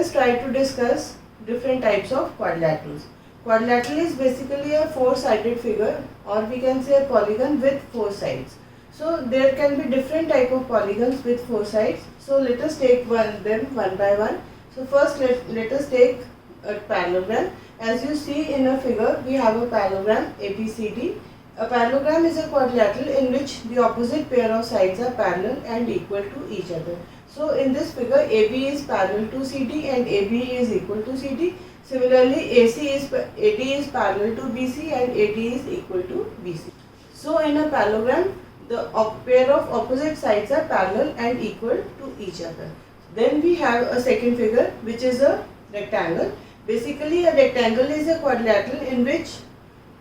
us try to discuss different types of quadrilaterals. Quadrilateral is basically a four-sided figure, or we can say a polygon with four sides. So there can be different type of polygons with four sides. So let us take them one by one. So first let us take a parallelogram. As you see in a figure, we have a parallelogram ABCD. A parallelogram is a quadrilateral in which the opposite pair of sides are parallel and equal to each other. So in this figure, AB is parallel to CD and AB is equal to CD. Similarly, AD is parallel to BC and AD is equal to BC. So in a parallelogram, the pair of opposite sides are parallel and equal to each other. Then we have a second figure, which is a rectangle. Basically, a rectangle is a quadrilateral in which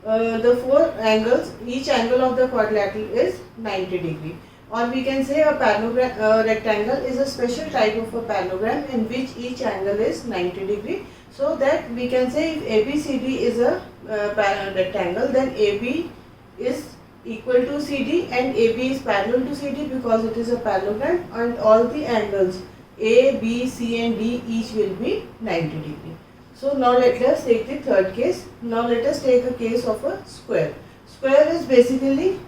the four angles, each angle of the quadrilateral is 90 degree. Or we can say a rectangle is a special type of a parallelogram in which each angle is 90 degree. So that we can say if ABCD is a rectangle, then AB is equal to CD and AB is parallel to CD because it is a parallelogram, and all the angles A, B, C and D each will be 90 degree. So now let us take the third case. Now let us take a case of a square. Square is basically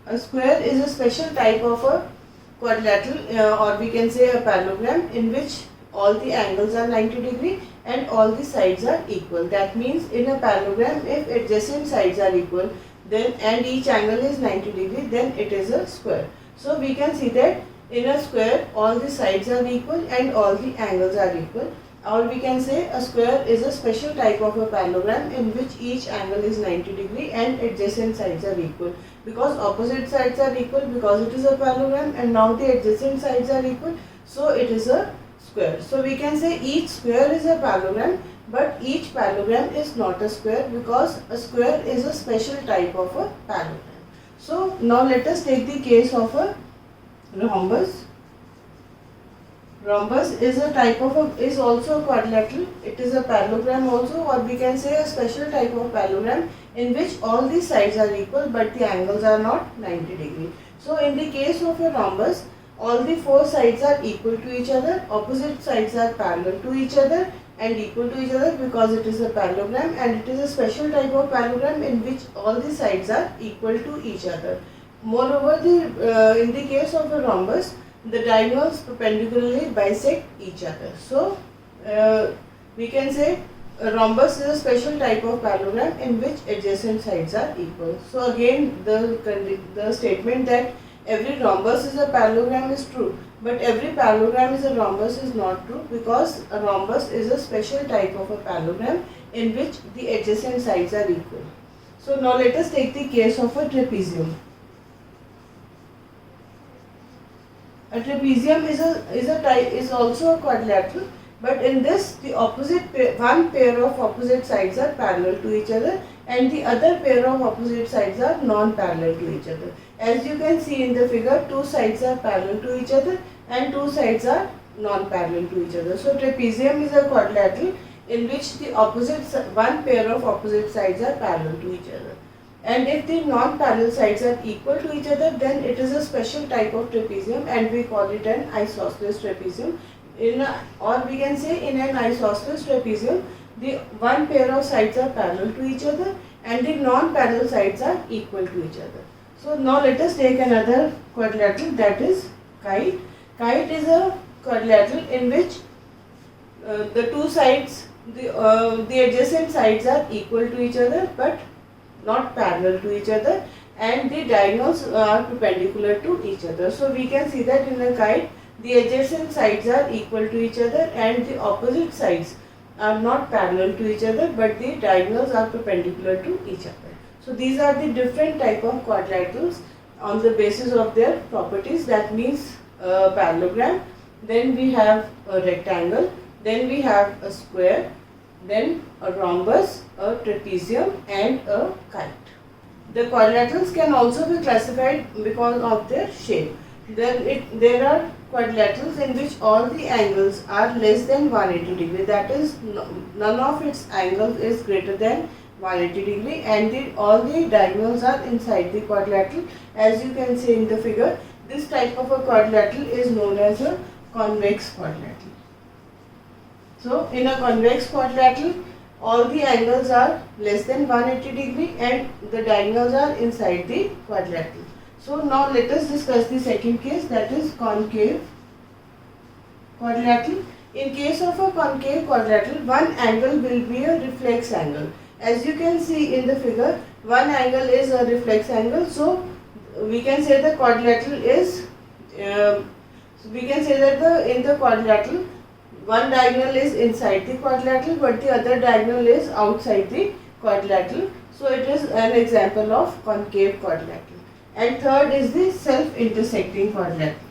a special type of a quadrilateral or we can say a parallelogram in which all the angles are 90 degree and all the sides are equal. That means in a parallelogram, if adjacent sides are equal then and each angle is 90 degree, then it is a square. So we can see that in a square all the sides are equal and all the angles are equal. Or we can say a square is a special type of a parallelogram in which each angle is 90 degree and adjacent sides are equal. Because opposite sides are equal because it is a parallelogram and now the adjacent sides are equal, so it is a square. So we can say each square is a parallelogram, but each parallelogram is not a square because a square is a special type of a parallelogram. So now let us take the case of a rhombus. Rhombus is a type of is also a quadrilateral. It is a parallelogram also, or we can say a special type of parallelogram in which all the sides are equal but the angles are not 90 degree. So in the case of a rhombus, all the four sides are equal to each other, opposite sides are parallel to each other and equal to each other because it is a parallelogram, and it is a special type of parallelogram in which all the sides are equal to each other. Moreover, in the case of a rhombus, the diagonals perpendicularly bisect each other. So we can say a rhombus is a special type of parallelogram in which adjacent sides are equal. So again the statement that every rhombus is a parallelogram is true, but every parallelogram is a rhombus is not true because a rhombus is a special type of a parallelogram in which the adjacent sides are equal. So now let us take the case of a trapezium. A trapezium is also a quadrilateral, but in this the one pair of opposite sides are parallel to each other and the other pair of opposite sides are non-parallel to each other. As you can see in the figure, two sides are parallel to each other and two sides are non-parallel to each other. So trapezium is a quadrilateral in which the one pair of opposite sides are parallel to each other. And if the non-parallel sides are equal to each other, then it is a special type of trapezium and we call it an isosceles trapezium. Or we can say in an isosceles trapezium, the one pair of sides are parallel to each other and the non-parallel sides are equal to each other. So now let us take another quadrilateral, that is kite. Kite is a quadrilateral in which the two sides, the adjacent sides are equal to each other but not parallel to each other, and the diagonals are perpendicular to each other. So we can see that in a kite the adjacent sides are equal to each other and the opposite sides are not parallel to each other but the diagonals are perpendicular to each other. So these are the different type of quadrilaterals on the basis of their properties. That means a parallelogram, then we have a rectangle, then we have a square, then a rhombus, a trapezium and a kite. The quadrilaterals can also be classified because of their shape. There are quadrilaterals in which all the angles are less than 180 degree, that is none of its angles is greater than 180 degree and all the diagonals are inside the quadrilateral. As you can see in the figure, this type of a quadrilateral is known as a convex quadrilateral. So in a convex quadrilateral, all the angles are less than 180 degree and the diagonals are inside the quadrilateral. So now let us discuss the second case, that is concave quadrilateral. In case of a concave quadrilateral, one angle will be a reflex angle. As you can see in the figure, one angle is a reflex angle. So we can say the quadrilateral is, in the quadrilateral, one diagonal is inside the quadrilateral but the other diagonal is outside the quadrilateral. So it is an example of concave quadrilateral. And third is the self-intersecting quadrilateral.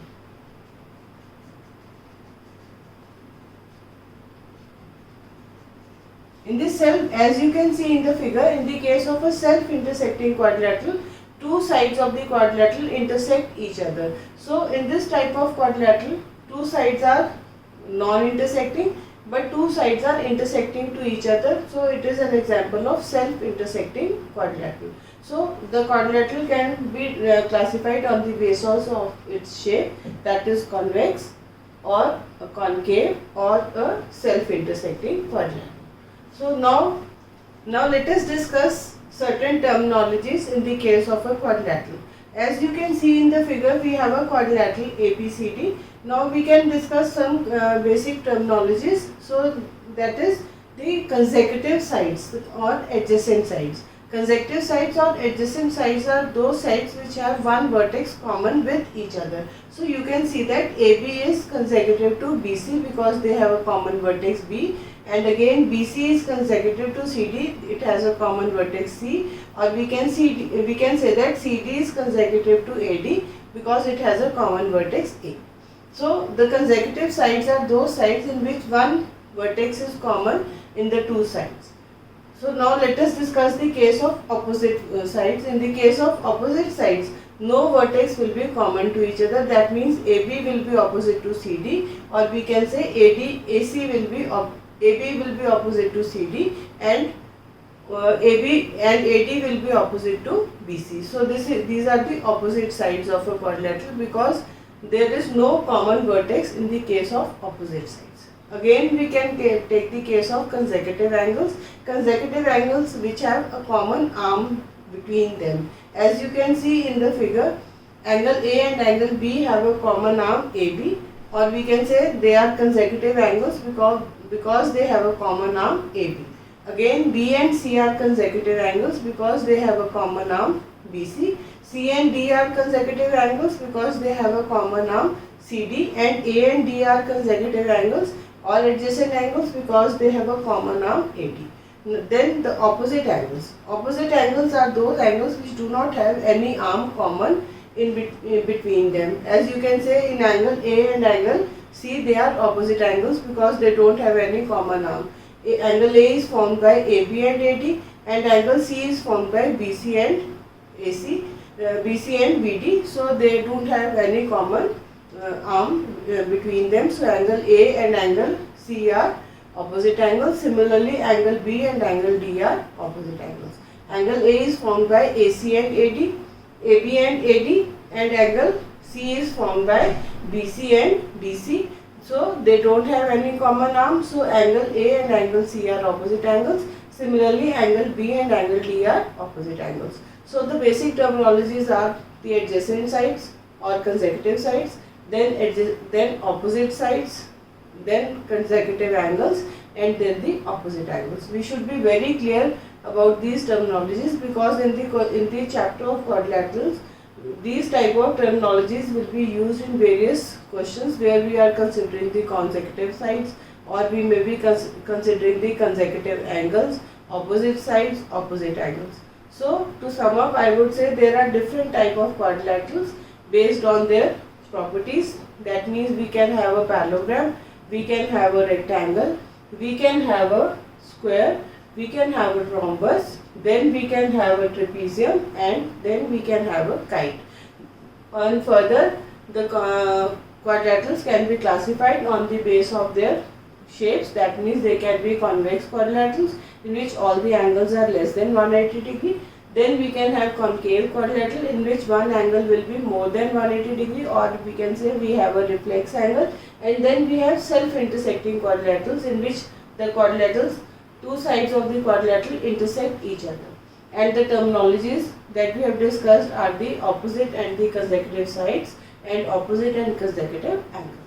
In this as you can see in the figure, in the case of a self-intersecting quadrilateral, two sides of the quadrilateral intersect each other. So in this type of quadrilateral, two sides are non-intersecting but two sides are intersecting to each other. So it is an example of self-intersecting quadrilateral. So the quadrilateral can be classified on the basis of its shape, that is convex or a concave or a self-intersecting quadrilateral. So now let us discuss certain terminologies in the case of a quadrilateral. As you can see in the figure, we have a quadrilateral ABCD. Now we can discuss some basic terminologies. So that is the consecutive sides or adjacent sides. Consecutive sides or adjacent sides are those sides which have one vertex common with each other. So you can see that AB is consecutive to BC because they have a common vertex B, and again BC is consecutive to CD, it has a common vertex C, or we can say that CD is consecutive to AD because it has a common vertex A. So the consecutive sides are those sides in which one vertex is common in the two sides. So now let us discuss the case of opposite sides. In the case of opposite sides, no vertex will be common to each other. That means AB will be opposite to CD, or we can say AC will be AB will be opposite to CD, and AB and AD will be opposite to BC. So these are the opposite sides of a quadrilateral because there is no common vertex in the case of opposite sides. Again, we can take the case of consecutive angles. Consecutive angles which have a common arm between them. As you can see in the figure, angle A and angle B have a common arm AB, or we can say they are consecutive angles because they have a common arm AB. Again, B and C are consecutive angles because they have a common arm BC. C and D are consecutive angles because they have a common arm CD, and A and D are consecutive angles or adjacent angles because they have a common arm AD. Then the opposite angles. Opposite angles are those angles which do not have any arm common in between them. As you can say, in angle A and angle C, they are opposite angles because they don't have any common arm. Angle A is formed by AB and AD, and angle C is formed by BC and AC, BC and BD. So they don't have any common arm between them. So angle A and angle C are opposite angles. Similarly, angle B and angle D are opposite angles. Angle A is formed by AC and AD, AB and AD, and angle C is formed by BC and DC. So they don't have any common arm. So angle A and angle C are opposite angles. Similarly, angle B and angle D are opposite angles. So the basic terminologies are the adjacent sides or consecutive sides, then opposite sides, then consecutive angles, and then the opposite angles. We should be very clear about these terminologies because in the chapter of quadrilaterals, these type of terminologies will be used in various questions where we are considering the consecutive sides, or we may be considering the consecutive angles, opposite sides, opposite angles. So to sum up, I would say there are different type of quadrilaterals based on their properties. That means we can have a parallelogram, we can have a rectangle, we can have a square, we can have a rhombus, then we can have a trapezium, and then we can have a kite. And further, the quadrilaterals can be classified on the base of their shapes. That means they can be convex quadrilaterals in which all the angles are less than 180 degree. Then we can have concave quadrilateral in which one angle will be more than 180 degree, or we can say we have a reflex angle. And then we have self-intersecting quadrilaterals in which the quadrilaterals, two sides of the quadrilateral intersect each other. And the terminologies that we have discussed are the opposite and the consecutive sides and opposite and consecutive angles.